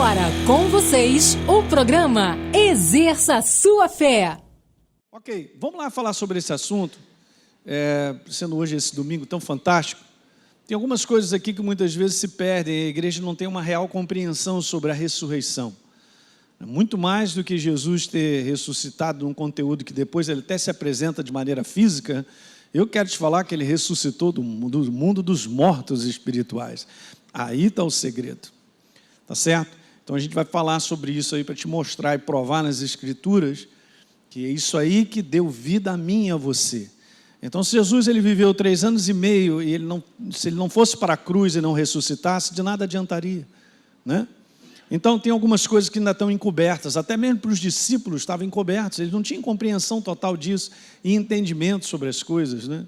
agora, com vocês, o programa Exerça Sua Fé. Ok, vamos lá falar sobre esse assunto, sendo hoje esse domingo tão fantástico. Tem algumas coisas aqui que muitas vezes se perdem, a igreja não tem uma real compreensão sobre a ressurreição. Muito mais do que Jesus ter ressuscitado num conteúdo que depois ele até se apresenta de maneira física, eu quero te falar que ele ressuscitou do mundo dos mortos espirituais. Aí está o segredo, tá certo? Então a gente vai falar sobre isso aí para te mostrar e provar nas Escrituras que é isso aí que deu vida a mim e a você. Então, se Jesus ele viveu 3 anos e meio e se ele não fosse para a cruz e não ressuscitasse, de nada adiantaria, né? Então, tem algumas coisas que ainda estão encobertas, até mesmo para os discípulos estavam encobertos, eles não tinham compreensão total disso e entendimento sobre as coisas, né?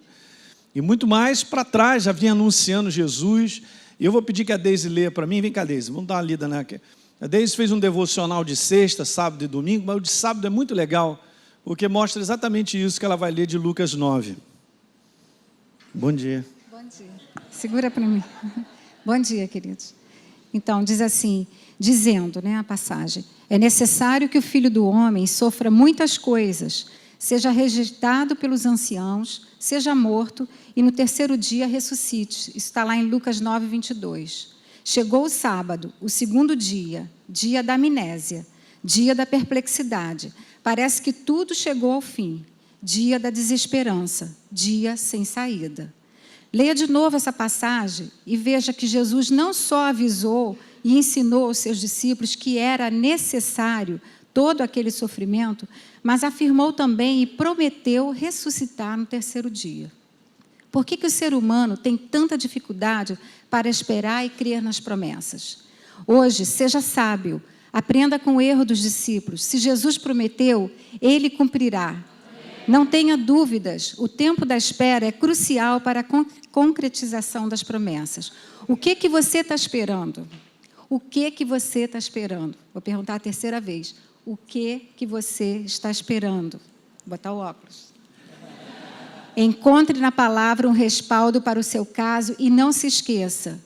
E muito mais para trás, já vinha anunciando Jesus. E eu vou pedir que a Deise leia para mim. Vem cá, Deise, vamos dar uma lida, né? A Deise fez um devocional de sexta, sábado e domingo, mas o de sábado é muito legal, porque mostra exatamente isso que ela vai ler de Lucas 9. Bom dia. Bom dia. Segura para mim. Bom dia, queridos. Então, diz assim, dizendo, a passagem, é necessário que o Filho do Homem sofra muitas coisas, seja rejeitado pelos anciãos, seja morto e no terceiro dia ressuscite. Isso está lá em Lucas 9, 22. Chegou o sábado, o segundo dia, dia da amnésia, dia da perplexidade. Parece que tudo chegou ao fim. Dia da desesperança, dia sem saída. Leia de novo essa passagem e veja que Jesus não só avisou e ensinou aos seus discípulos que era necessário todo aquele sofrimento, mas afirmou também e prometeu ressuscitar no terceiro dia. Por que o ser humano tem tanta dificuldade para esperar e crer nas promessas? Hoje, seja sábio, aprenda com o erro dos discípulos. Se Jesus prometeu, Ele cumprirá. Não tenha dúvidas, o tempo da espera é crucial para a concretização das promessas. O que você está esperando? O que você está esperando? Vou perguntar a terceira vez. O que você está esperando? Vou botar o óculos. Encontre na palavra um respaldo para o seu caso e não se esqueça.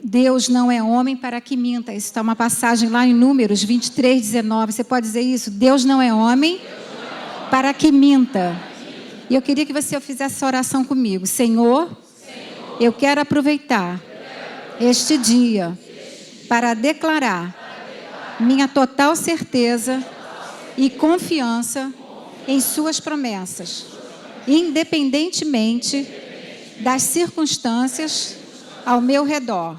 Deus não é homem para que minta. Isso está uma passagem lá em Números 23, 19. Você pode dizer isso? Deus não é homem para que minta. E eu queria que você fizesse essa oração comigo. Senhor, eu quero aproveitar este dia para declarar minha total certeza e confiança em suas promessas, independentemente das circunstâncias ao meu redor.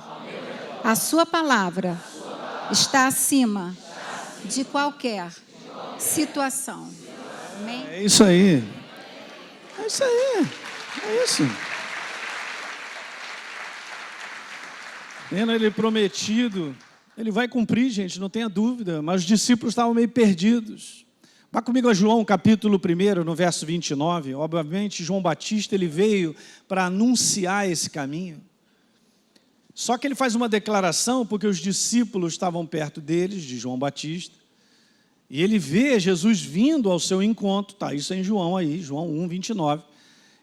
A sua palavra está acima de qualquer situação. Amém? É isso aí. É isso aí. É isso. Vendo ele prometido, ele vai cumprir, gente, não tenha dúvida. Mas os discípulos estavam meio perdidos. Vá comigo a João, capítulo 1, no verso 29. Obviamente, João Batista ele veio para anunciar esse caminho. Só que ele faz uma declaração, porque os discípulos estavam perto deles, de João Batista. E ele vê Jesus vindo ao seu encontro, tá, isso é em João aí, João 1, 29.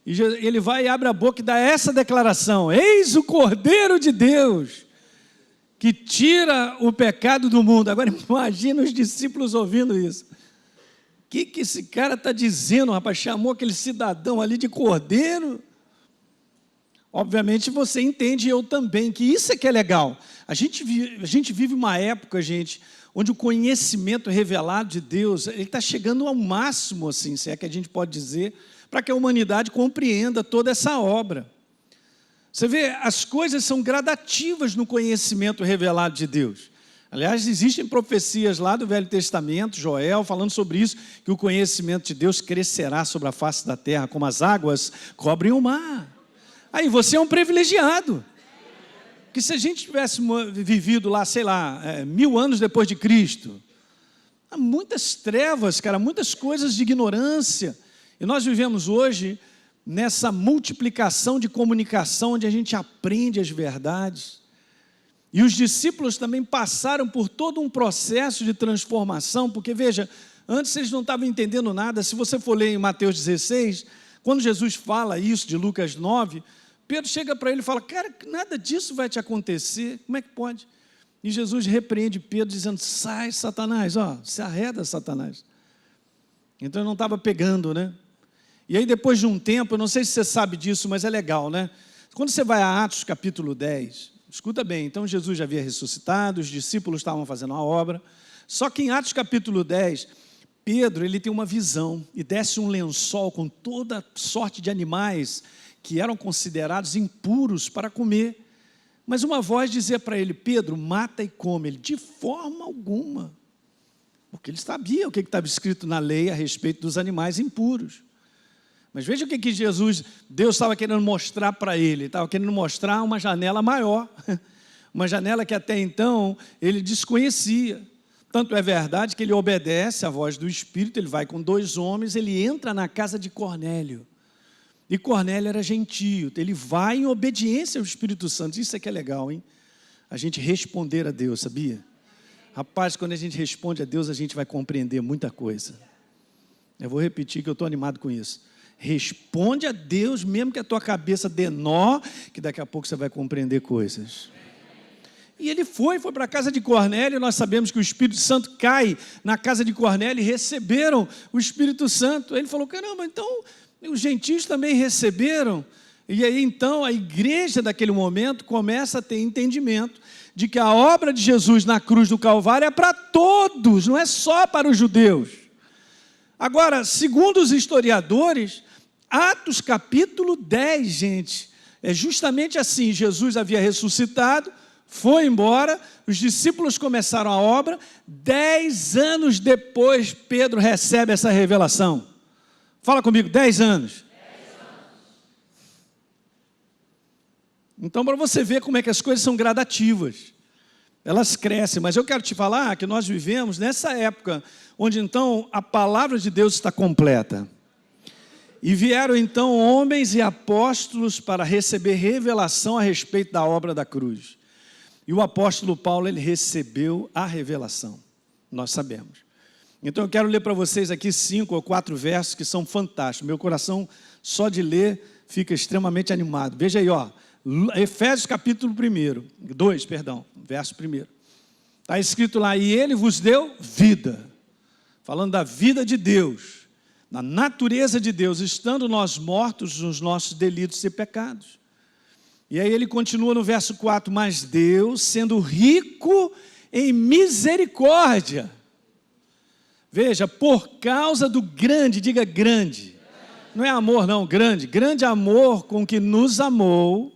E ele vai e abre a boca e dá essa declaração: eis o Cordeiro de Deus, que tira o pecado do mundo. Agora imagina os discípulos ouvindo isso. O que esse cara está dizendo, rapaz? Chamou aquele cidadão ali de Cordeiro? Obviamente você entende, eu também, que isso é que é legal. A gente vive uma época, gente, onde o conhecimento revelado de Deus ele está chegando ao máximo, assim, se é que a gente pode dizer, para que a humanidade compreenda toda essa obra. Você vê, as coisas são gradativas no conhecimento revelado de Deus. Aliás, existem profecias lá do Velho Testamento, Joel, falando sobre isso, que o conhecimento de Deus crescerá sobre a face da terra, como as águas cobrem o mar. Aí você é um privilegiado. Que se a gente tivesse vivido lá, sei lá, 1000 anos depois de Cristo, há muitas trevas, cara, muitas coisas de ignorância. E nós vivemos hoje nessa multiplicação de comunicação, onde a gente aprende as verdades. E os discípulos também passaram por todo um processo de transformação, porque veja, antes eles não estavam entendendo nada. Se você for ler em Mateus 16, quando Jesus fala isso de Lucas 9, Pedro chega para ele e fala: cara, nada disso vai te acontecer, como é que pode? E Jesus repreende Pedro dizendo, sai Satanás, se arreda Satanás. Então ele não estava pegando, né? E aí depois de um tempo, eu não sei se você sabe disso, mas é legal, né? Quando você vai a Atos capítulo 10, escuta bem, então Jesus já havia ressuscitado, os discípulos estavam fazendo a obra, só que em Atos capítulo 10, Pedro ele tem uma visão e desce um lençol com toda sorte de animais que eram considerados impuros para comer. Mas uma voz dizia para ele, Pedro, mata e come. Ele, de forma alguma. Porque ele sabia o que estava escrito na lei a respeito dos animais impuros. Mas veja o que Deus estava querendo mostrar para ele. Ele estava querendo mostrar uma janela maior. Uma janela que até então ele desconhecia. Tanto é verdade que ele obedece à voz do Espírito, ele vai com 2 homens, ele entra na casa de Cornélio. E Cornélio era gentio, ele vai em obediência ao Espírito Santo. Isso é que é legal, hein? A gente responder a Deus, sabia? Rapaz, quando a gente responde a Deus, a gente vai compreender muita coisa. Eu vou repetir que eu estou animado com isso. Responde a Deus, mesmo que a tua cabeça dê nó, que daqui a pouco você vai compreender coisas. E ele foi para a casa de Cornélio, nós sabemos que o Espírito Santo cai na casa de Cornélio e receberam o Espírito Santo. Ele falou, caramba, então os gentios também receberam. E aí então a igreja daquele momento começa a ter entendimento de que a obra de Jesus na cruz do Calvário é para todos, não é só para os judeus. Agora, segundo os historiadores, Atos capítulo 10, gente, é justamente assim, Jesus havia ressuscitado, foi embora, os discípulos começaram a obra, 10 anos depois Pedro recebe essa revelação. Fala comigo, 10 anos. Então, para você ver como é que as coisas são gradativas, elas crescem, mas eu quero te falar que nós vivemos nessa época, onde então a palavra de Deus está completa. E vieram então homens e apóstolos para receber revelação a respeito da obra da cruz. E o apóstolo Paulo, ele recebeu a revelação, nós sabemos. Então eu quero ler para vocês aqui 5 ou 4 versos que são fantásticos. Meu coração, só de ler, fica extremamente animado. Veja aí, Efésios capítulo 2, verso 1. Está escrito lá, e ele vos deu vida. Falando da vida de Deus, na natureza de Deus, estando nós mortos nos nossos delitos e pecados. E aí ele continua no verso 4, mas Deus, sendo rico em misericórdia, veja, por causa do grande, diga grande, não é amor não, grande amor com que nos amou,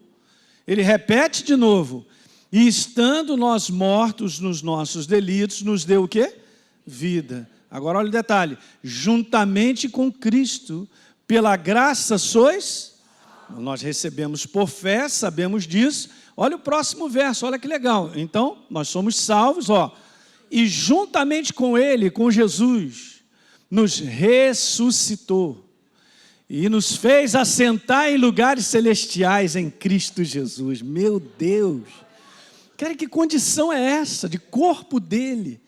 ele repete de novo, e estando nós mortos nos nossos delitos, nos deu o quê? Vida. Agora olha o detalhe, juntamente com Cristo, pela graça sois, nós recebemos por fé, sabemos disso. Olha o próximo verso, olha que legal. Então, nós somos salvos, e juntamente com Ele, com Jesus, nos ressuscitou e nos fez assentar em lugares celestiais em Cristo Jesus. Meu Deus! Cara, que condição é essa de corpo dele?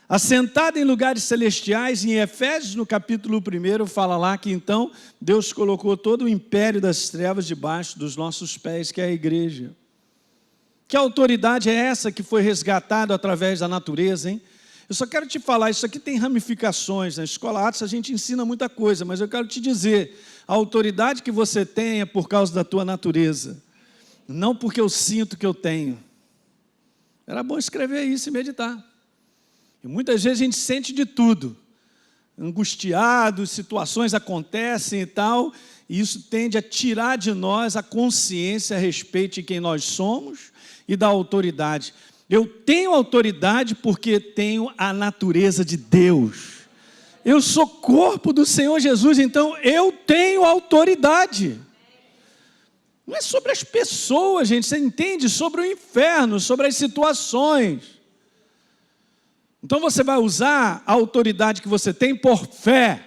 Assentado em lugares celestiais, em Efésios, no capítulo 1, fala lá que então Deus colocou todo o império das trevas debaixo dos nossos pés, que é a igreja. Que autoridade é essa que foi resgatada através da natureza, hein? Eu só quero te falar, isso aqui tem ramificações, na Escola Atos a gente ensina muita coisa, mas eu quero te dizer, a autoridade que você tem é por causa da tua natureza, não porque eu sinto que eu tenho. Era bom escrever isso e meditar. E muitas vezes a gente sente de tudo, angustiado, situações acontecem e tal, e isso tende a tirar de nós a consciência a respeito de quem nós somos e da autoridade. Eu tenho autoridade porque tenho a natureza de Deus. Eu sou corpo do Senhor Jesus, então eu tenho autoridade. Não é sobre as pessoas, gente, você entende? Sobre o inferno, sobre as situações. Então você vai usar a autoridade que você tem por fé.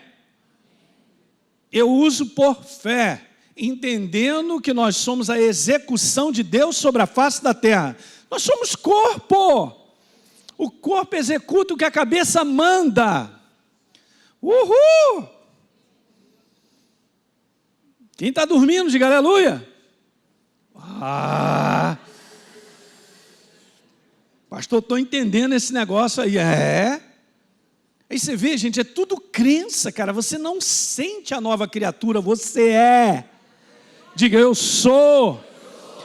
Eu uso por fé, entendendo que nós somos a execução de Deus sobre a face da terra. Nós somos corpo. O corpo executa o que a cabeça manda. Uhul! Quem está dormindo, diga aleluia. Pastor, estou entendendo esse negócio aí. Aí você vê, gente, é tudo crença, cara. Você não sente a nova criatura, você é. Diga, eu sou.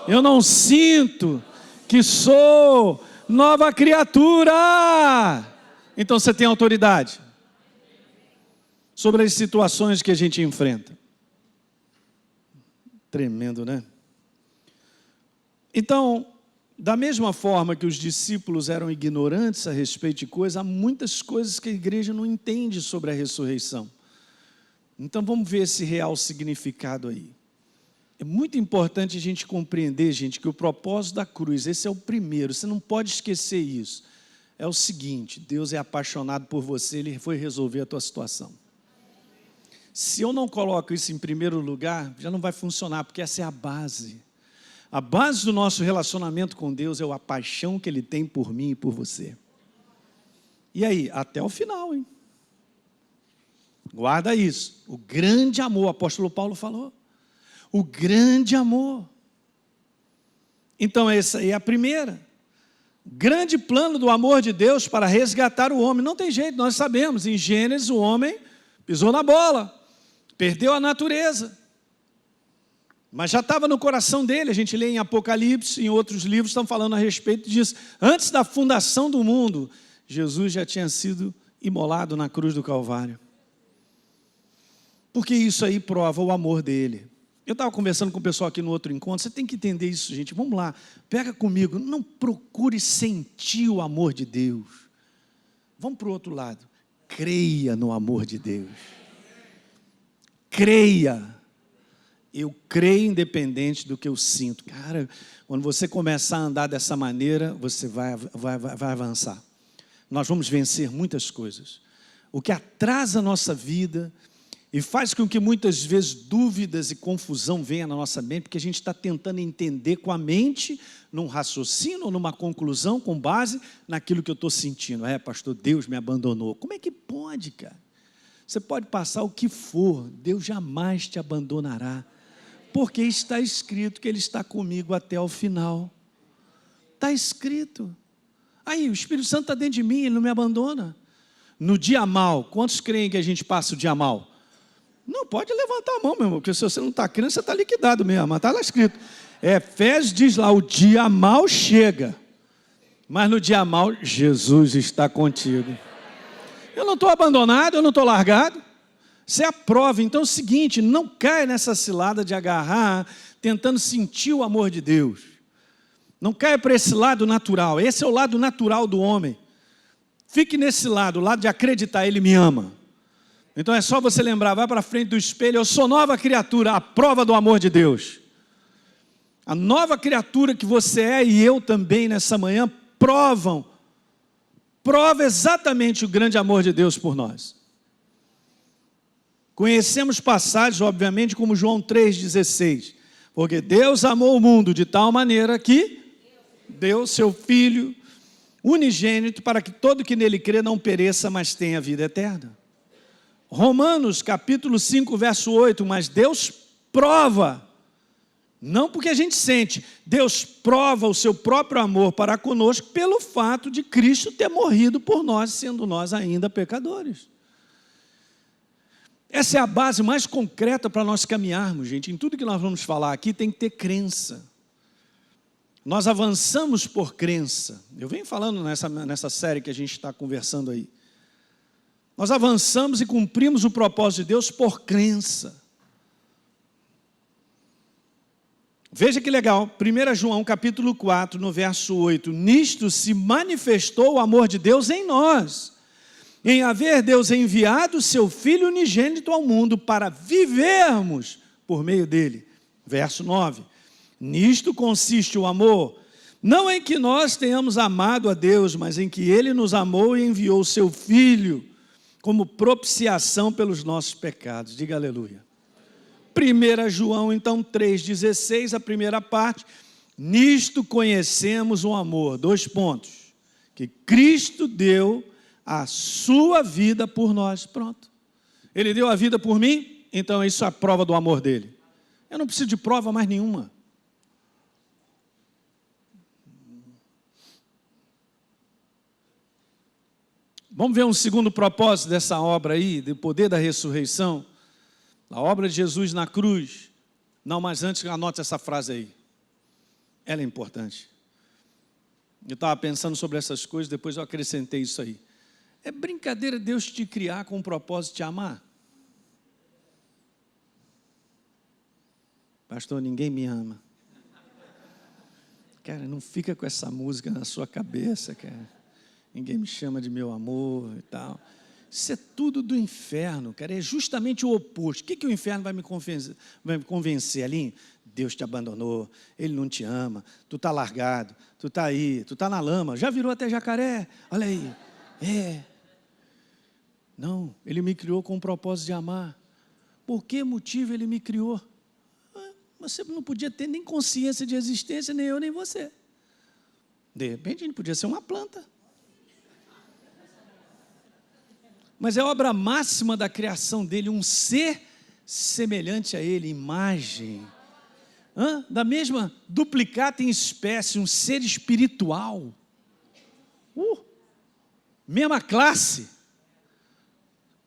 Eu não sinto que sou nova criatura. Então você tem autoridade sobre as situações que a gente enfrenta. Tremendo, né? Então, da mesma forma que os discípulos eram ignorantes a respeito de coisas, há muitas coisas que a igreja não entende sobre a ressurreição. Então vamos ver esse real significado aí. É muito importante a gente compreender, gente, que o propósito da cruz, esse é o primeiro, você não pode esquecer isso. É o seguinte, Deus é apaixonado por você, Ele foi resolver a tua situação. Se eu não coloco isso em primeiro lugar, já não vai funcionar, porque essa é a base. A base do nosso relacionamento com Deus é a paixão que Ele tem por mim e por você. E aí, até o final, hein? Guarda isso. O grande amor, o apóstolo Paulo falou. O grande amor. Então essa aí é a primeira. O grande plano do amor de Deus para resgatar o homem. Não tem jeito, nós sabemos. Em Gênesis o homem pisou na bola. Perdeu a natureza. Mas já estava no coração dele. A gente lê em Apocalipse, em outros livros estão falando a respeito disso. Antes da fundação do mundo, Jesus já tinha sido imolado na cruz do Calvário. Porque isso aí prova o amor dele. Eu estava conversando com o pessoal aqui no outro encontro, você tem que entender isso, gente. Vamos lá, pega comigo, não procure sentir o amor de Deus. Vamos para o outro lado. Creia no amor de Deus. Creia. Eu creio independente do que eu sinto. Cara, quando você começar a andar dessa maneira, você vai avançar. Nós vamos vencer muitas coisas. O que atrasa a nossa vida e faz com que muitas vezes dúvidas e confusão venham na nossa mente, porque a gente está tentando entender com a mente, num raciocínio ou numa conclusão, com base naquilo que eu estou sentindo. Pastor, Deus me abandonou. Como é que pode, cara? Você pode passar o que for, Deus jamais te abandonará. Porque está escrito que Ele está comigo até o final. Está escrito. Aí, o Espírito Santo está dentro de mim, Ele não me abandona. No dia mal, quantos creem que a gente passa o dia mal? Não, pode levantar a mão, meu irmão, porque se você não está crendo, você está liquidado mesmo. Mas está lá escrito. Efésios diz lá, o dia mal chega. Mas no dia mal, Jesus está contigo. Eu não estou abandonado, eu não estou largado. Você é a prova. Então é o seguinte, não caia nessa cilada de agarrar, tentando sentir o amor de Deus. Não caia para esse lado natural. Esse é o lado natural do homem. Fique nesse lado, o lado de acreditar, Ele me ama. Então é só você lembrar, vai para frente do espelho, eu sou nova criatura, a prova do amor de Deus. A nova criatura que você é e eu também nessa manhã prova exatamente o grande amor de Deus por nós. Conhecemos passagens, obviamente, como João 3,16. Porque Deus amou o mundo de tal maneira que deu seu Filho unigênito para que todo que nele crê não pereça, mas tenha vida eterna. Romanos capítulo 5, verso 8, mas Deus prova, não porque a gente sente, Deus prova o seu próprio amor para conosco pelo fato de Cristo ter morrido por nós, sendo nós ainda pecadores. Essa é a base mais concreta para nós caminharmos, gente. Em tudo que nós vamos falar aqui tem que ter crença. Nós avançamos por crença. Eu venho falando nessa série que a gente está conversando aí. Nós avançamos e cumprimos o propósito de Deus por crença. Veja que legal, 1 João capítulo 4, no verso 8. Nisto se manifestou o amor de Deus em nós, em haver Deus enviado o seu Filho unigênito ao mundo para vivermos por meio dele. Verso 9. Nisto consiste o amor, não em que nós tenhamos amado a Deus, mas em que Ele nos amou e enviou o seu Filho como propiciação pelos nossos pecados. Diga aleluia. 1 João, então, 3,16, a primeira parte. Nisto conhecemos o amor. 2 pontos. Que Cristo deu a sua vida por nós. Pronto. Ele deu a vida por mim, então isso é a prova do amor dele. Eu não preciso de prova mais nenhuma. Vamos ver um segundo propósito dessa obra aí, do poder da ressurreição. A obra de Jesus na cruz. Não, mas antes, anote essa frase aí. Ela é importante. Eu estava pensando sobre essas coisas, depois eu acrescentei isso aí. É brincadeira Deus te criar com o propósito de te amar? Pastor, ninguém me ama. Cara, não fica com essa música na sua cabeça, cara. Ninguém me chama de meu amor e tal. Isso é tudo do inferno, cara. É justamente o oposto. O que o inferno vai me convencer, Alinho? Deus te abandonou, Ele não te ama, tu está largado, tu está aí, tu está na lama, já virou até jacaré, olha aí. Não, Ele me criou com o propósito de amar. Por que motivo Ele me criou? Você não podia ter nem consciência de existência, nem eu, nem você. De repente, a gente podia ser uma planta. Mas é a obra máxima da criação dele, um ser semelhante a ele, imagem. Da mesma duplicata em espécie, um ser espiritual. Mesma classe.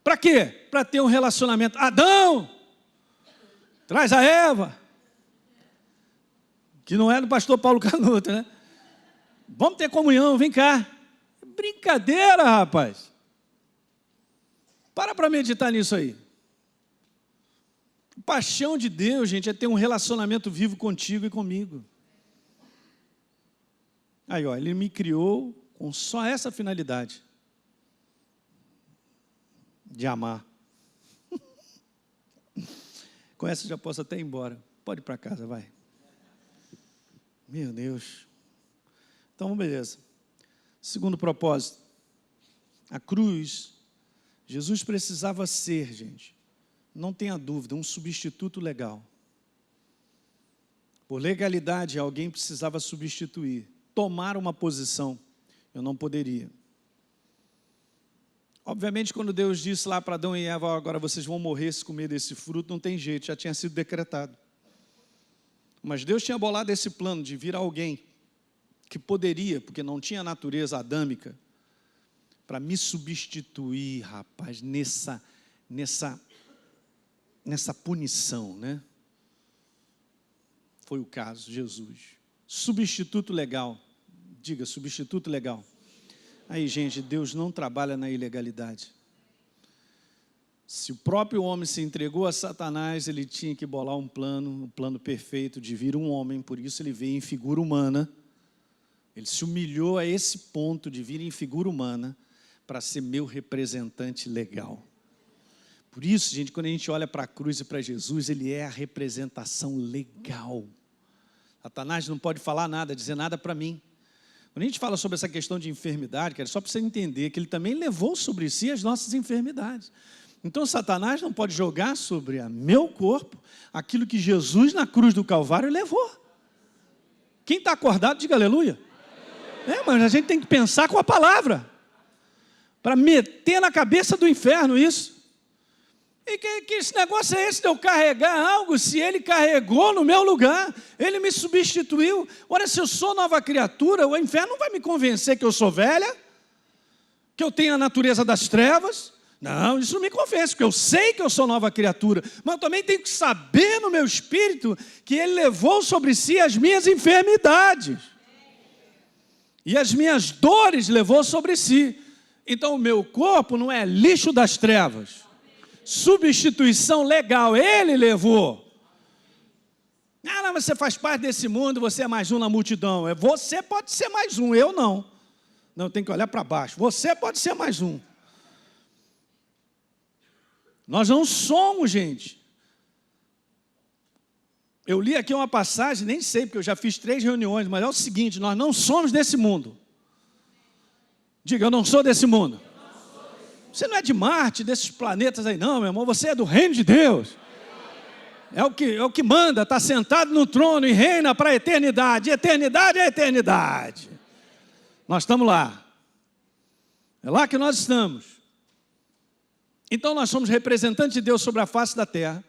Para quê? Para ter um relacionamento. Adão, traz a Eva. Que não é do pastor Paulo Canuto, né? Vamos ter comunhão, vem cá. Brincadeira, rapaz. Para meditar nisso aí. A paixão de Deus, gente, é ter um relacionamento vivo contigo e comigo. Aí, ó, Ele me criou com só essa finalidade. De amar. Com essa já posso até ir embora. Pode ir para casa, vai. Meu Deus. Então, beleza. Segundo propósito. A cruz, Jesus precisava ser, gente, não tenha dúvida, um substituto legal. Por legalidade, alguém precisava substituir, tomar uma posição. Eu não poderia. Obviamente, quando Deus disse lá para Adão e Eva, agora vocês vão morrer se comer desse fruto, não tem jeito, já tinha sido decretado. Mas Deus tinha bolado esse plano de vir alguém que poderia, porque não tinha natureza adâmica, para me substituir, rapaz, nessa punição, né? Foi o caso, Jesus. Substituto legal. Diga, substituto legal. Aí, gente, Deus não trabalha na ilegalidade. Se o próprio homem se entregou a Satanás, ele tinha que bolar um plano perfeito de vir um homem, por isso ele veio em figura humana. Ele se humilhou a esse ponto de vir em figura humana para ser meu representante legal. Por isso, gente, quando a gente olha para a cruz e para Jesus, ele é a representação legal. Satanás não pode falar nada, dizer nada para mim. Quando a gente fala sobre essa questão de enfermidade, cara, só para você entender que ele também levou sobre si as nossas enfermidades. Então, Satanás não pode jogar sobre o meu corpo aquilo que Jesus na cruz do Calvário levou. Quem está acordado, diga aleluia. Mas a gente tem que pensar com a palavra, para meter na cabeça do inferno isso. E que esse negócio é esse de eu carregar algo, se ele carregou no meu lugar, ele me substituiu. Ora, se eu sou nova criatura, o inferno não vai me convencer que eu sou velha, que eu tenho a natureza das trevas. Não, isso não me convence, porque eu sei que eu sou nova criatura, mas eu também tenho que saber no meu espírito que ele levou sobre si as minhas enfermidades. E as minhas dores levou sobre si. Então o meu corpo não é lixo das trevas. Substituição legal, ele levou. Não, você faz parte desse mundo, você é mais um na multidão. Você pode ser mais um, eu não. Não, tem que olhar para baixo. Você pode ser mais um. Nós não somos, gente. Eu li aqui uma passagem, nem sei, porque eu já fiz 3 reuniões, mas é o seguinte, nós não somos desse mundo. Diga, eu não sou desse mundo. Você não é de Marte, desses planetas aí não, meu irmão, você é do reino de Deus. É o que manda, está sentado no trono e reina para a eternidade. Eternidade é eternidade. Nós estamos lá. É lá que nós estamos. Então nós somos representantes de Deus sobre a face da terra,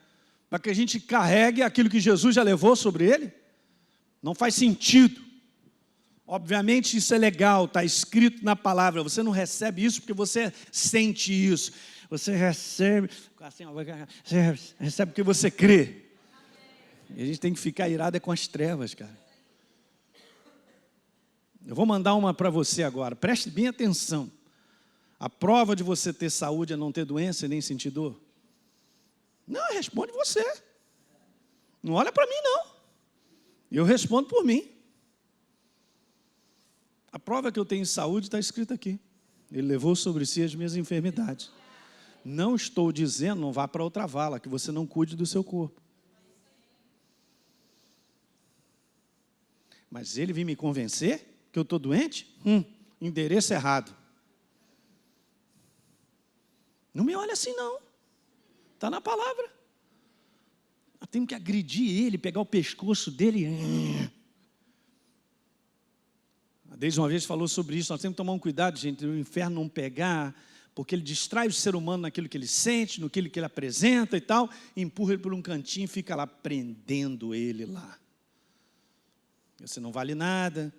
para que a gente carregue aquilo que Jesus já levou sobre ele. Não faz sentido. Obviamente isso é legal, está escrito na palavra. Você não recebe isso porque você sente isso. Você recebe, assim, você recebe porque você crê. E a gente tem que ficar irado com as trevas, cara. Eu vou mandar uma para você agora. Preste bem atenção. A prova de você ter saúde é não ter doença e nem sentir dor? Não, responde você. Não olha para mim, não. Eu respondo por mim. A prova que eu tenho saúde está escrita aqui. Ele levou sobre si as minhas enfermidades. Não estou dizendo, não vá para outra vala, que você não cuide do seu corpo. Mas ele vem me convencer que eu estou doente? Endereço errado. Não me olha assim, não. Está na palavra. Nós temos que agredir ele, pegar o pescoço dele. A Deise uma vez falou sobre isso. Nós temos que tomar um cuidado, gente, o inferno não pegar, porque ele distrai o ser humano naquilo que ele sente, naquilo que ele apresenta e tal, e empurra ele por um cantinho e fica lá prendendo ele lá. Você não vale nada,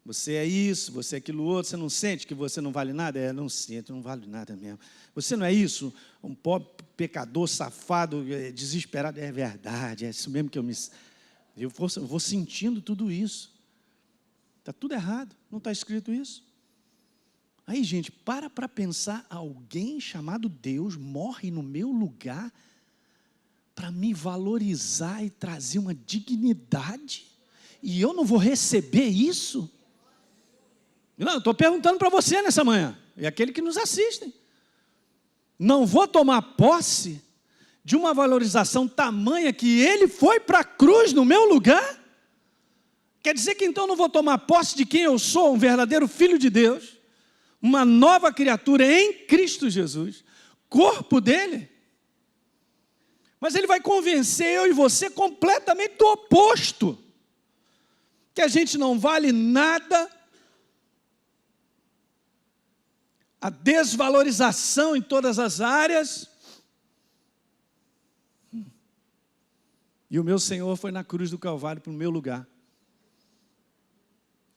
você é isso, você é aquilo outro, você não sente que você não vale nada? Não sinto, não vale nada mesmo. Você não é isso, um pobre pecador, safado, desesperado? É verdade, é isso mesmo que eu vou sentindo tudo isso. Está tudo errado, não está escrito isso. Aí, gente, para pensar, alguém chamado Deus morre no meu lugar para me valorizar e trazer uma dignidade? E eu não vou receber isso? Não, estou perguntando para você nessa manhã, e aquele que nos assistem. Não vou tomar posse de uma valorização tamanha que ele foi para a cruz no meu lugar? Quer dizer que então não vou tomar posse de quem eu sou, um verdadeiro filho de Deus, uma nova criatura em Cristo Jesus, corpo dele? Mas ele vai convencer eu e você completamente do oposto, que a gente não vale nada, a desvalorização em todas as áreas. E o meu Senhor foi na cruz do Calvário para o meu lugar.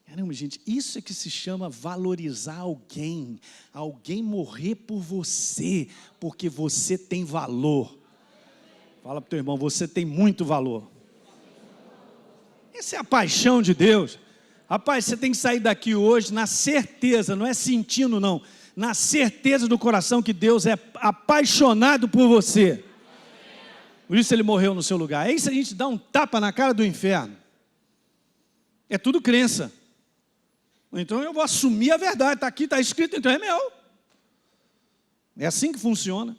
Caramba, gente, isso é que se chama valorizar alguém. Alguém morrer por você, porque você tem valor. Fala para o teu irmão, você tem muito valor. Essa é a paixão de Deus. Rapaz, você tem que sair daqui hoje na certeza, não é sentindo não, na certeza do coração que Deus é apaixonado por você. Por isso ele morreu no seu lugar. É isso, a gente dá um tapa na cara do inferno. É tudo crença. Então eu vou assumir a verdade, está aqui, está escrito, então é meu. É assim que funciona.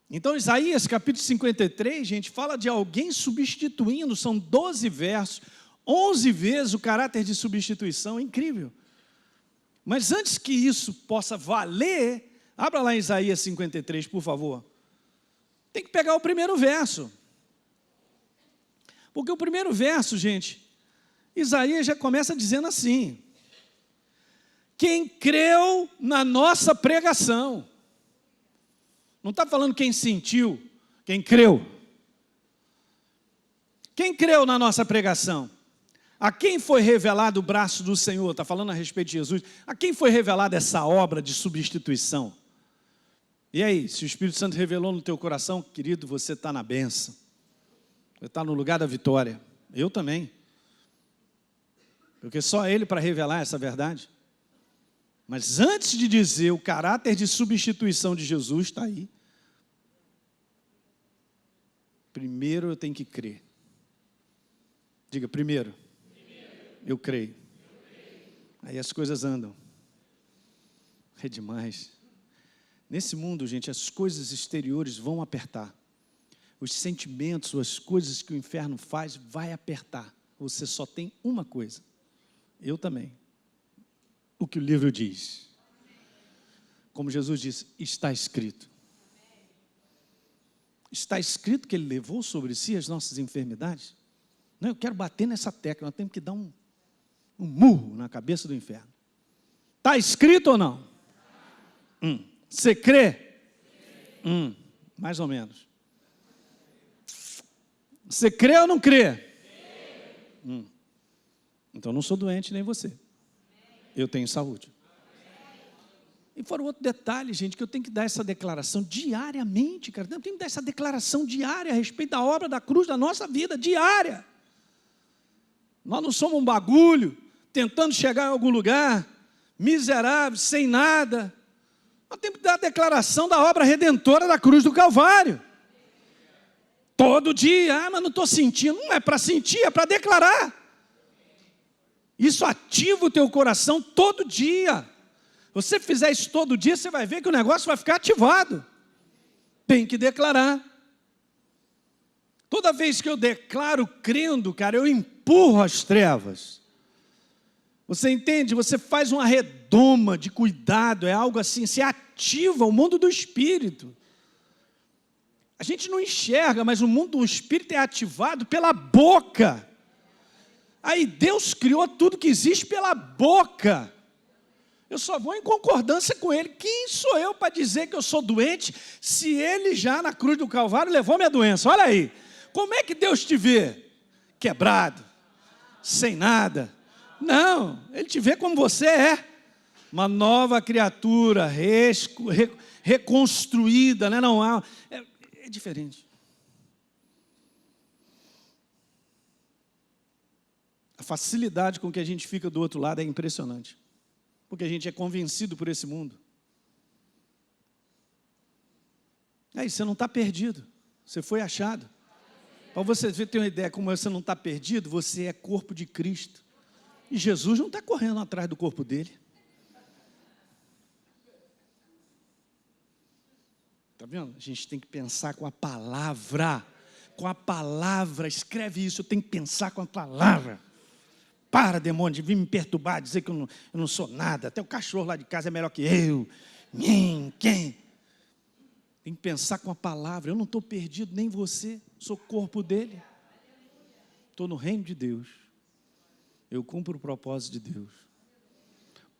Então Isaías capítulo 53, gente, fala de alguém substituindo, são 12 versos, 11 vezes o caráter de substituição, é incrível. Mas antes que isso possa valer, abra lá em Isaías 53, por favor. Tem que pegar o primeiro verso. Porque o primeiro verso, gente, Isaías já começa dizendo assim: quem creu na nossa pregação. Não está falando quem sentiu, quem creu. Quem creu na nossa pregação? A quem foi revelado o braço do Senhor? Está falando a respeito de Jesus. A quem foi revelada essa obra de substituição? E aí, se o Espírito Santo revelou no teu coração, querido, você está na bênção. Você está no lugar da vitória. Eu também. Porque só Ele para revelar essa verdade. Mas antes de dizer o caráter de substituição de Jesus, está aí. Primeiro eu tenho que crer. Diga, primeiro. Eu creio. Aí as coisas andam. É demais. Nesse mundo, gente, as coisas exteriores vão apertar. Os sentimentos, as coisas que o inferno faz, vai apertar. Você só tem uma coisa. Eu também. O que o livro diz. Como Jesus disse, está escrito. Está escrito que Ele levou sobre si as nossas enfermidades. Não, eu quero bater nessa tecla, nós temos que dar um murro na cabeça do inferno. Está escrito ou não? Você crê? Mais ou menos. Você crê ou não crê? Então, não sou doente nem você. Eu tenho saúde. E fora outro detalhe, gente, que eu tenho que dar essa declaração diariamente, cara. Eu tenho que dar essa declaração diária a respeito da obra da cruz da nossa vida, diária. Nós não somos um bagulho, tentando chegar em algum lugar, miseráveis, sem nada. Nós temos que dar a declaração da obra redentora da cruz do Calvário. Todo dia, mas não estou sentindo. Não é para sentir, é para declarar. Isso ativa o teu coração todo dia. Você fizer isso todo dia, você vai ver que o negócio vai ficar ativado. Tem que declarar. Toda vez que eu declaro crendo, cara, eu empurro as trevas. Você entende? Você faz uma redoma de cuidado, é algo assim, se ativa o mundo do Espírito. A gente não enxerga, mas o mundo do Espírito é ativado pela boca. Aí Deus criou tudo que existe pela boca. Eu só vou em concordância com Ele. Quem sou eu para dizer que eu sou doente, se Ele já na cruz do Calvário levou minha doença? Olha aí, como é que Deus te vê? Quebrado, sem nada. Não, Ele te vê como você é. Uma nova criatura, reconstruída, né? Não há... É diferente. A facilidade com que a gente fica do outro lado é impressionante. Porque a gente é convencido por esse mundo. Aí você não está perdido. Você foi achado. Para você ter uma ideia como você não está perdido, você é corpo de Cristo. E Jesus não está correndo atrás do corpo dele. Está vendo? A gente tem que pensar com a palavra. Com a palavra. Escreve isso, eu tenho que pensar com a palavra. Para, demônio, de vir me perturbar, dizer que eu não sou nada. Até o cachorro lá de casa é melhor que eu. Quem? Tem que pensar com a palavra. Eu não estou perdido, nem você. Sou corpo dele. Estou no reino de Deus. Eu cumpro o propósito de Deus.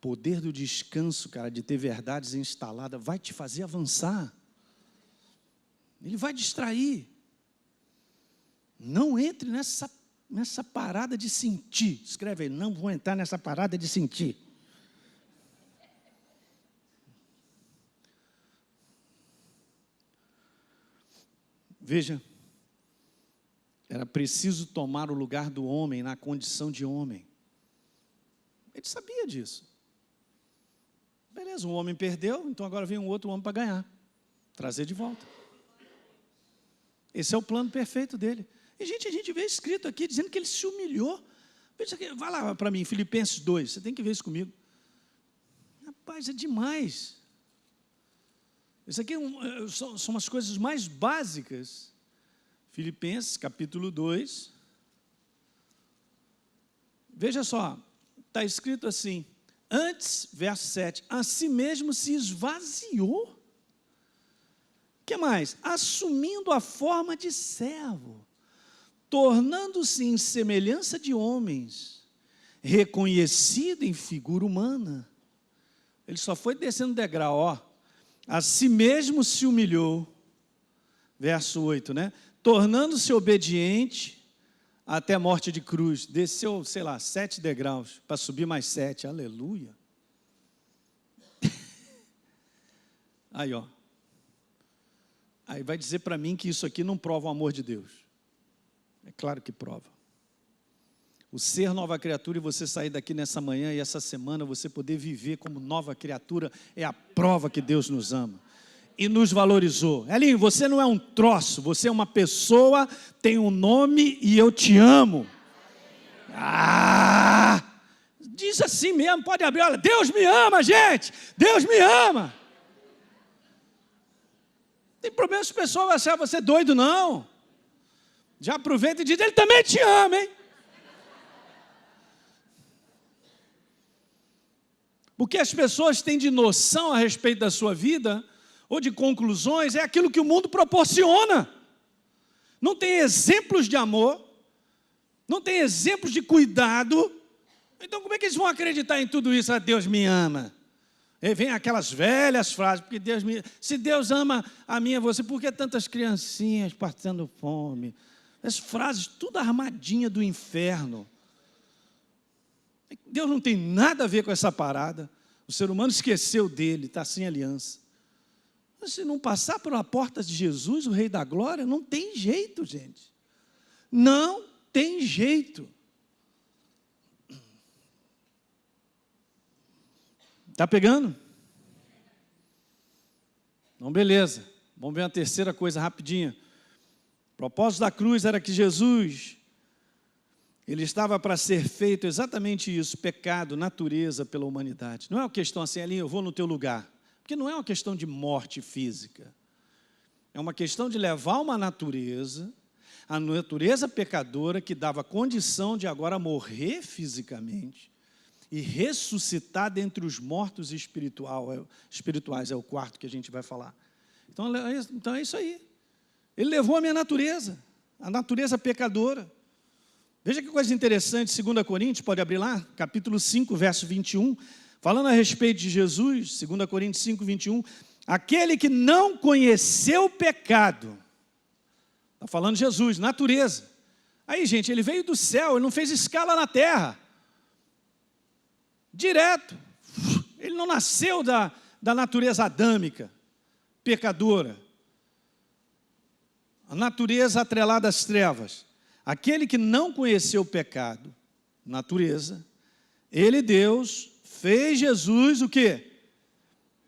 Poder do descanso, cara, de ter verdades instaladas, vai te fazer avançar. Ele vai distrair. Não entre nessa parada de sentir. Escreve aí, não vou entrar nessa parada de sentir. Veja, era preciso tomar o lugar do homem na condição de homem. Ele sabia disso. Beleza, um homem perdeu, então agora vem um outro homem para ganhar. Trazer de volta. Esse é o plano perfeito dele. E, gente, a gente vê escrito aqui, dizendo que ele se humilhou. Veja aqui, vai lá para mim, Filipenses 2, você tem que ver isso comigo. Rapaz, é demais. Isso aqui são as coisas mais básicas. Filipenses, capítulo 2. Veja só, está escrito assim, antes, verso 7, a si mesmo se esvaziou. O que mais? Assumindo a forma de servo, tornando-se em semelhança de homens, reconhecido em figura humana. Ele só foi descendo degrau, ó. A si mesmo se humilhou, verso 8, né? Tornando-se obediente até a morte de cruz. Desceu, 7 degraus, para subir mais 7, aleluia. Aí, ó. Aí vai dizer para mim que isso aqui não prova o amor de Deus. É claro que prova. O ser nova criatura e você sair daqui nessa manhã e essa semana, você poder viver como nova criatura, é a prova que Deus nos ama. E nos valorizou. Elinho, você não é um troço, você é uma pessoa, tem um nome e eu te amo. Diz assim mesmo, pode abrir, olha, Deus me ama, gente, Deus me ama. Tem problema se o pessoal vai achar você doido, não. Já aproveita e diz, ele também te ama, hein? Porque as pessoas têm de noção a respeito da sua vida, ou de conclusões, é aquilo que o mundo proporciona. Não tem exemplos de amor, não tem exemplos de cuidado. Então como é que eles vão acreditar em tudo isso? Deus me ama. Aí vem aquelas velhas frases, porque se Deus ama a mim e a você, por que tantas criancinhas passando fome? As frases, tudo armadinha do inferno. Deus não tem nada a ver com essa parada. O ser humano esqueceu dele, está sem aliança. Mas se não passar pela porta de Jesus, o Rei da Glória, não tem jeito, gente. Não tem jeito. Está pegando? Então, beleza. Vamos ver a terceira coisa rapidinha. O propósito da cruz era que Jesus, ele estava para ser feito exatamente isso, pecado, natureza pela humanidade. Não é uma questão assim, ali eu vou no teu lugar. Porque não é uma questão de morte física. É uma questão de levar uma natureza, a natureza pecadora que dava condição de agora morrer fisicamente e ressuscitar dentre os mortos espirituais, é o quarto que a gente vai falar. Então é isso aí. Ele levou a minha natureza, a natureza pecadora. Veja que coisa interessante, 2 Coríntios, pode abrir lá, capítulo 5, verso 21, falando a respeito de Jesus, 2 Coríntios 5, 21, aquele que não conheceu o pecado, está falando de Jesus, natureza. Aí, gente, ele veio do céu, ele não fez escala na terra. Direto. Ele não nasceu da natureza adâmica, pecadora. A natureza atrelada às trevas. Aquele que não conheceu o pecado, natureza, ele, Deus, fez Jesus o quê?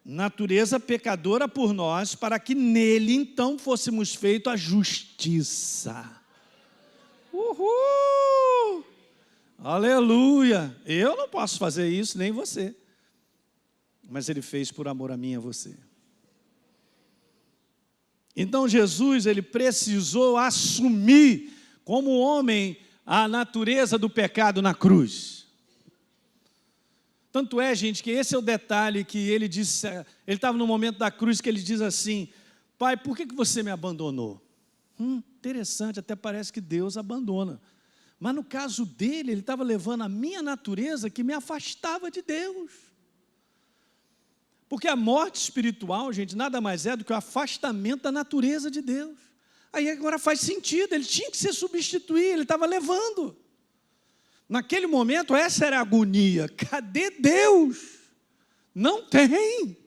Natureza pecadora por nós, para que nele, então, fôssemos feitos a justiça. Uhul! Aleluia! Eu não posso fazer isso, nem você. Mas ele fez por amor a mim e a você. Então Jesus, ele precisou assumir como homem a natureza do pecado na cruz. Tanto é, gente, que esse é o detalhe que ele disse, ele estava no momento da cruz que ele diz assim, Pai, por que você me abandonou? Interessante, até parece que Deus abandona. Mas no caso dele, ele estava levando a minha natureza que me afastava de Deus. Porque a morte espiritual, gente, nada mais é do que o afastamento da natureza de Deus. Aí agora faz sentido, ele tinha que se substituir, ele estava levando. Naquele momento, essa era a agonia. Cadê Deus? Não tem.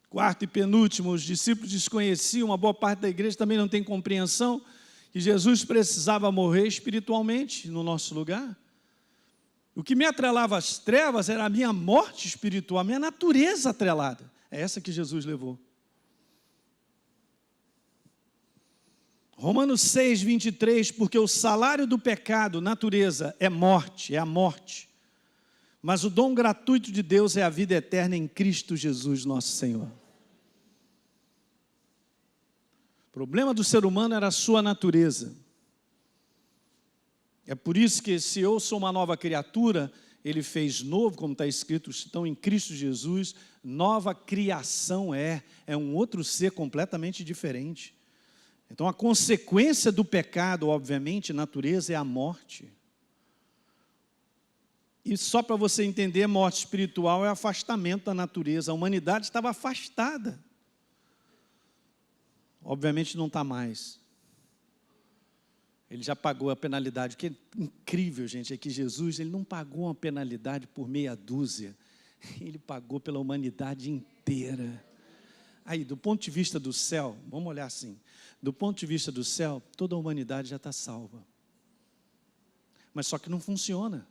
Quarto e penúltimo, os discípulos desconheciam, uma boa parte da igreja também não tem compreensão, que Jesus precisava morrer espiritualmente no nosso lugar. O que me atrelava às trevas era a minha morte espiritual, a minha natureza atrelada. É essa que Jesus levou. Romanos 6, 23, porque o salário do pecado, natureza, é morte, é a morte. Mas o dom gratuito de Deus é a vida eterna em Cristo Jesus, nosso Senhor. O problema do ser humano era a sua natureza. É por isso que se eu sou uma nova criatura, ele fez novo, como está escrito, estão em Cristo Jesus, nova criação é um outro ser completamente diferente. Então a consequência do pecado, obviamente, natureza, é a morte. E só para você entender, morte espiritual é afastamento da natureza. A humanidade estava afastada. Obviamente não está mais. Ele já pagou a penalidade. O que é incrível, gente, é que Jesus, ele não pagou uma penalidade por meia dúzia. Ele pagou pela humanidade inteira. Aí, do ponto de vista do céu, vamos olhar assim. Do ponto de vista do céu, toda a humanidade já está salva. Mas só que não funciona.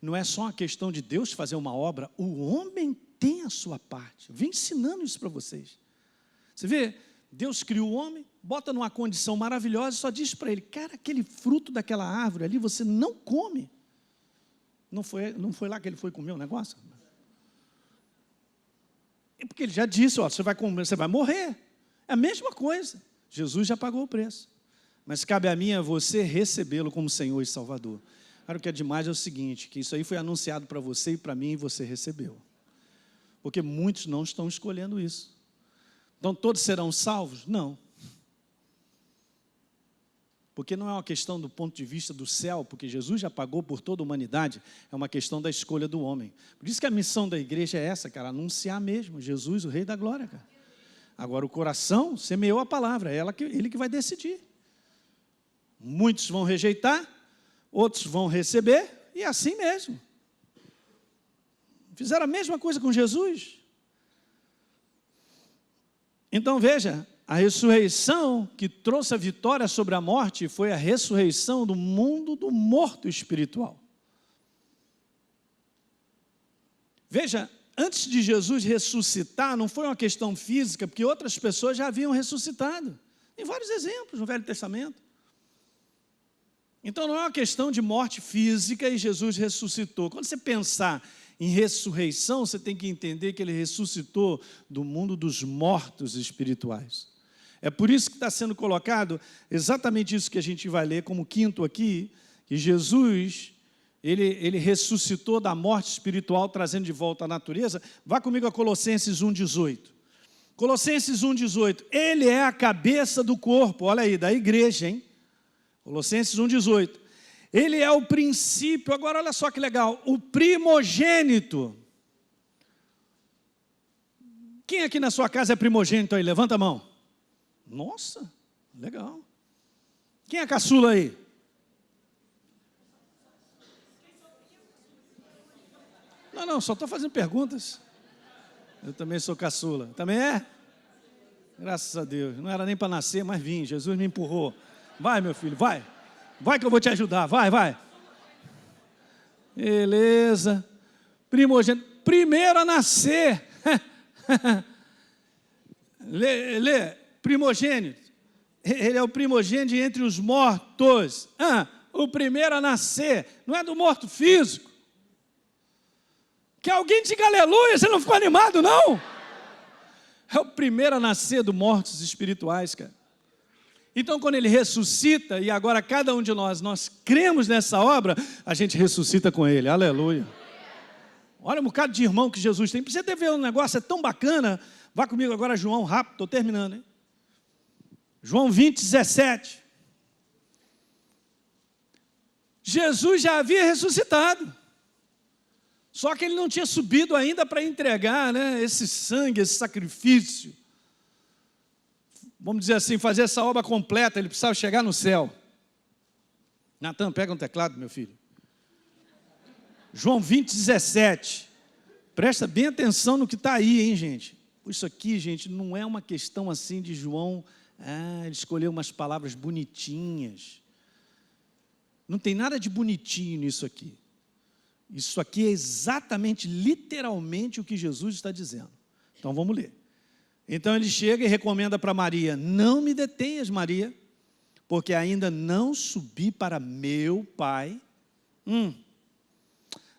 Não é só uma questão de Deus fazer uma obra, o homem tem a sua parte. Eu venho ensinando isso para vocês. Você vê, Deus criou o homem, bota numa condição maravilhosa e só diz para ele, cara, aquele fruto daquela árvore ali você não come. Não foi lá que ele foi comer o negócio? É porque ele já disse, ó, você vai comer, você vai morrer. É a mesma coisa. Jesus já pagou o preço. Mas cabe a mim e a você recebê-lo como Senhor e Salvador. Cara, o que é demais é o seguinte, que isso aí foi anunciado para você e para mim e você recebeu. Porque muitos não estão escolhendo isso. Então todos serão salvos? Não. Porque não é uma questão do ponto de vista do céu, porque Jesus já pagou por toda a humanidade, é uma questão da escolha do homem. Por isso que a missão da igreja é essa, cara, anunciar mesmo, Jesus, o Rei da Glória, cara. Agora o coração semeou a palavra, é ele que vai decidir. Muitos vão rejeitar, outros vão receber, e é assim mesmo. Fizeram a mesma coisa com Jesus. Então veja, a ressurreição que trouxe a vitória sobre a morte foi a ressurreição do mundo do morto espiritual. Veja, antes de Jesus ressuscitar, não foi uma questão física, porque outras pessoas já haviam ressuscitado. Tem vários exemplos no Velho Testamento. Então não é uma questão de morte física e Jesus ressuscitou. Quando você pensar em ressurreição, você tem que entender que ele ressuscitou do mundo dos mortos espirituais. É por isso que está sendo colocado exatamente isso que a gente vai ler como quinto aqui, que Jesus, ele ressuscitou da morte espiritual, trazendo de volta a natureza. Vá comigo a Colossenses 1,18. Colossenses 1,18. Ele é a cabeça do corpo, olha aí, da igreja, hein? Colossenses 1,18. Ele é o princípio, agora olha só que legal, o primogênito. Quem aqui na sua casa é primogênito aí? Levanta a mão. Nossa, legal. Quem é caçula aí? Não, só estou fazendo perguntas. Eu também sou caçula. Também é? Graças a Deus. Não era nem para nascer, mas vim. Jesus me empurrou. Vai, meu filho, vai. Vai que eu vou te ajudar. Vai. Beleza. Primogênito. Primeiro a nascer. Lê. Primogênito. Ele é o primogênito entre os mortos. O primeiro a nascer. Não é do morto físico. Que alguém diga aleluia, você não ficou animado, não? É o primeiro a nascer dos mortos espirituais, cara. Então, quando ele ressuscita, e agora cada um de nós cremos nessa obra, a gente ressuscita com ele, aleluia. Olha um bocado de irmão que Jesus tem. Pra você ter ver um negócio, é tão bacana. Vá comigo agora, João, rápido, estou terminando, hein? João 20:17. Jesus já havia ressuscitado. Só que ele não tinha subido ainda para entregar, né, esse sangue, esse sacrifício. Vamos dizer assim, fazer essa obra completa, ele precisava chegar no céu. Natan, pega um teclado, meu filho. João 20:17. Presta bem atenção no que está aí, hein, gente. Isso aqui, gente, não é uma questão assim de João, ele escolheu umas palavras bonitinhas. Não tem nada de bonitinho nisso aqui. Isso aqui é exatamente, literalmente o que Jesus está dizendo. Então vamos ler. Então ele chega e recomenda para Maria: não me detenhas, Maria, porque ainda não subi para meu Pai,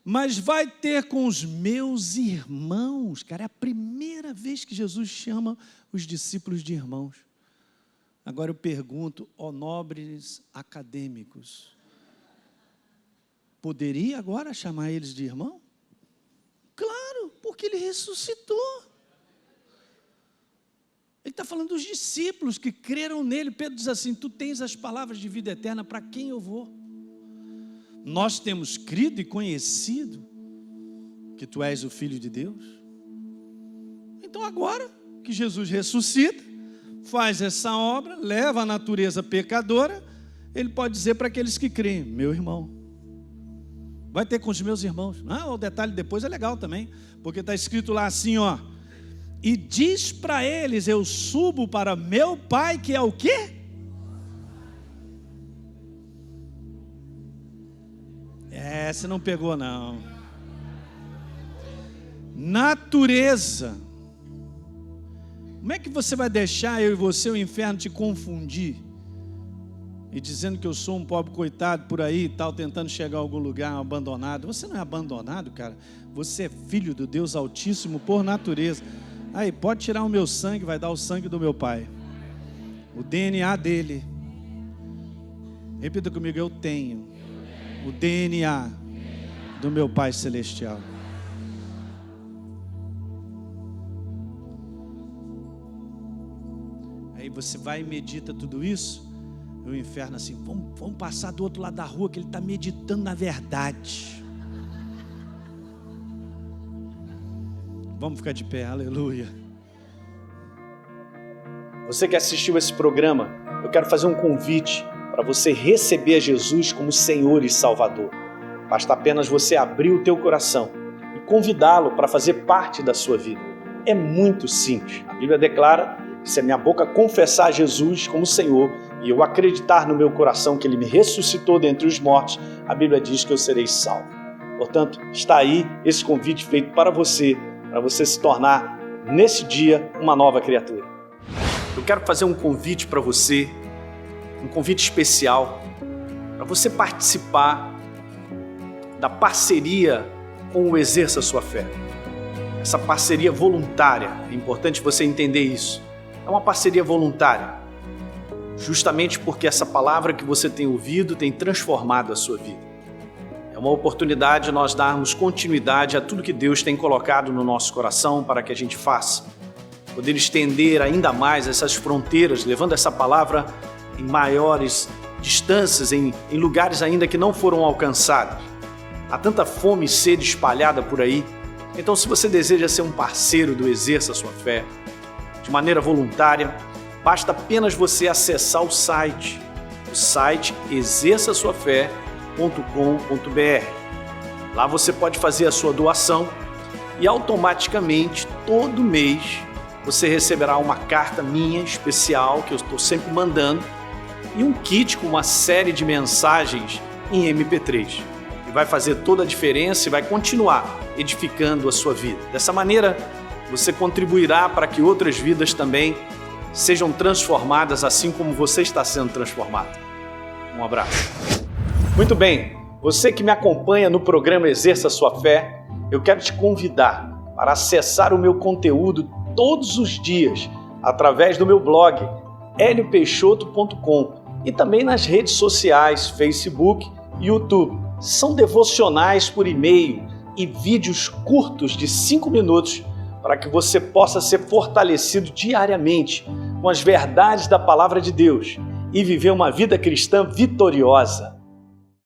mas vai ter com os meus irmãos. Cara, é a primeira vez que Jesus chama os discípulos de irmãos. Agora eu pergunto, nobres acadêmicos, poderia agora chamar eles de irmão? Claro, porque ele ressuscitou. Ele está falando dos discípulos que creram nele. Pedro diz assim: tu tens as palavras de vida eterna, para quem eu vou? Nós temos crido e conhecido que tu és o Filho de Deus. Então agora que Jesus ressuscita, faz essa obra, leva a natureza pecadora, ele pode dizer para aqueles que creem: meu irmão, vai ter com os meus irmãos. O detalhe depois é legal também, porque está escrito lá assim, e diz para eles: eu subo para meu Pai, que é o quê? Você não pegou, não. Natureza. Como é que você vai deixar eu e você, o inferno, te confundir? E dizendo que eu sou um pobre coitado por aí e tal, tentando chegar a algum lugar abandonado. Você não é abandonado, cara. Você é filho do Deus Altíssimo por natureza. Aí, pode tirar o meu sangue, vai dar o sangue do meu Pai. O DNA dele. Repita comigo: eu tenho o DNA do meu Pai Celestial. Aí você vai e medita tudo isso. E o inferno assim: vamos passar do outro lado da rua, que ele está meditando na verdade. Vamos ficar de pé, aleluia. Você que assistiu esse programa, eu quero fazer um convite para você receber a Jesus como Senhor e Salvador. Basta apenas você abrir o teu coração e convidá-lo para fazer parte da sua vida. É muito simples. A Bíblia declara que se a minha boca confessar Jesus como Senhor e eu acreditar no meu coração que Ele me ressuscitou dentre os mortos, a Bíblia diz que eu serei salvo. Portanto, está aí esse convite feito para você se tornar, nesse dia, uma nova criatura. Eu quero fazer um convite para você, um convite especial, para você participar da parceria com o Exerça Sua Fé. Essa parceria voluntária, é importante você entender isso. É uma parceria voluntária, justamente porque essa palavra que você tem ouvido tem transformado a sua vida. É uma oportunidade de nós darmos continuidade a tudo que Deus tem colocado no nosso coração para que a gente faça. Poder estender ainda mais essas fronteiras, levando essa palavra em maiores distâncias, em lugares ainda que não foram alcançados. Há tanta fome e sede espalhada por aí. Então, se você deseja ser um parceiro do Exerça Sua Fé, de maneira voluntária, basta apenas você acessar o site exerçaçoafé.com.br. Lá você pode fazer a sua doação e automaticamente, todo mês, você receberá uma carta minha especial, que eu estou sempre mandando, e um kit com uma série de mensagens em MP3. E vai fazer toda a diferença e vai continuar edificando a sua vida. Dessa maneira, você contribuirá para que outras vidas também sejam transformadas assim como você está sendo transformado. Um abraço. Muito bem, você que me acompanha no programa Exerça Sua Fé, eu quero te convidar para acessar o meu conteúdo todos os dias através do meu blog heliopeixoto.com e também nas redes sociais, Facebook e YouTube. São devocionais por e-mail e vídeos curtos de 5 minutos para que você possa ser fortalecido diariamente com as verdades da Palavra de Deus e viver uma vida cristã vitoriosa.